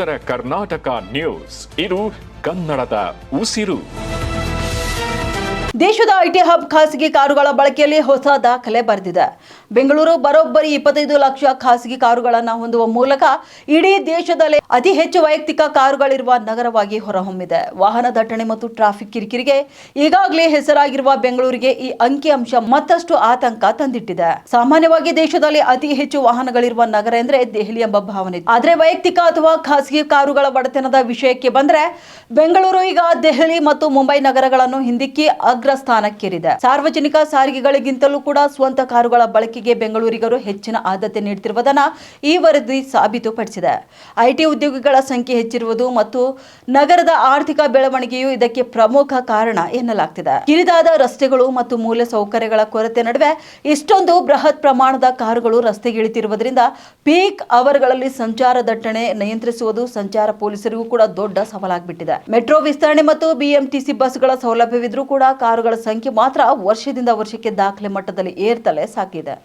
ಉತ್ತರ ಕರ್ನಾಟಕ ನ್ಯೂಸ್, ಇದು ಕನ್ನಡದ ಉಸಿರು. ದೇಶದ ಐಟಿ ಹಬ್ ಖಾಸಗಿ ಕಾರುಗಳ ಬಳಕೆಯಲ್ಲಿ ಹೊಸ ದಾಖಲೆ ಬರೆದಿದೆ. ಬೆಂಗಳೂರು ಬರೋಬ್ಬರಿ 25 ಲಕ್ಷ ಖಾಸಗಿ ಕಾರುಗಳನ್ನು ಹೊಂದುವ ಮೂಲಕ ಇಡೀ ದೇಶದಲ್ಲಿ ಅತಿ ಹೆಚ್ಚು ವೈಯಕ್ತಿಕ ಕಾರುಗಳಿರುವ ನಗರವಾಗಿ ಹೊರಹೊಮ್ಮಿದೆ. ವಾಹನ ದಟ್ಟಣೆ ಮತ್ತು ಟ್ರಾಫಿಕ್ ಕಿರಿಕಿರಿಗೆ ಈಗಾಗಲೇ ಹೆಸರಾಗಿರುವ ಬೆಂಗಳೂರಿಗೆ ಈ ಅಂಕಿಅಂಶ ಮತ್ತಷ್ಟು ಆತಂಕ ತಂದಿಟ್ಟಿದೆ. ಸಾಮಾನ್ಯವಾಗಿ ದೇಶದಲ್ಲಿ ಅತಿ ಹೆಚ್ಚು ವಾಹನಗಳಿರುವ ನಗರ ಎಂದರೆ ದೆಹಲಿ ಎಂಬ ಭಾವನೆ. ಆದರೆ ವೈಯಕ್ತಿಕ ಅಥವಾ ಖಾಸಗಿ ಕಾರುಗಳ ಒಡೆತನದ ವಿಷಯಕ್ಕೆ ಬಂದರೆ ಬೆಂಗಳೂರು ಈಗ ದೆಹಲಿ ಮತ್ತು ಮುಂಬೈ ನಗರಗಳನ್ನು ಹಿಂದಿಕ್ಕಿ ಅಗ್ರ ಸ್ಥಾನಕ್ಕೇರಿದೆ. ಸಾರ್ವಜನಿಕ ಸಾರಿಗೆಗಳಿಗಿಂತಲೂ ಕೂಡ ಸ್ವಂತ ಕಾರುಗಳ ಬಳಕೆಗೆ ಬೆಂಗಳೂರಿಗರು ಹೆಚ್ಚಿನ ಆದ್ಯತೆ ನೀಡುತ್ತಿರುವುದನ್ನು ಈ ವರದಿ ಸಾಬೀತುಪಡಿಸಿದೆ. ಐಟಿ ಉದ್ಯೋಗಿಗಳ ಸಂಖ್ಯೆ ಹೆಚ್ಚಿರುವುದು ಮತ್ತು ನಗರದ ಆರ್ಥಿಕ ಬೆಳವಣಿಗೆಯು ಇದಕ್ಕೆ ಪ್ರಮುಖ ಕಾರಣ ಎನ್ನಲಾಗ್ತಿದೆ. ಕಿರಿದಾದ ರಸ್ತೆಗಳು ಮತ್ತು ಮೂಲ ಸೌಕರ್ಯಗಳ ಕೊರತೆ ನಡುವೆ ಇಷ್ಟೊಂದು ಬೃಹತ್ ಪ್ರಮಾಣದ ಕಾರುಗಳು ರಸ್ತೆಗಿಳಿತಿರುವುದರಿಂದ ಪೀಕ್ ಅವರ್ಗಳಲ್ಲಿ ಸಂಚಾರ ದಟ್ಟಣೆ ನಿಯಂತ್ರಿಸುವುದು ಸಂಚಾರ ಪೊಲೀಸರಿಗೂ ಕೂಡ ದೊಡ್ಡ ಸವಾಲಾಗಿಬಿಟ್ಟಿದೆ. ಮೆಟ್ರೋ ವಿಸ್ತರಣೆ ಮತ್ತು ಬಿಎಂಟಿಸಿ ಬಸ್ಗಳ ಸೌಲಭ್ಯವಿದ್ರೂ ಕೂಡ ಕಾರುಗಳ ಸಂಖ್ಯೆ ಮಾತ್ರ ವರ್ಷದಿಂದ ವರ್ಷಕ್ಕೆ ದಾಖಲೆ ಮಟ್ಟದಲ್ಲಿ ಏರ್ತಲೇ ಸಾಗಿದೆ.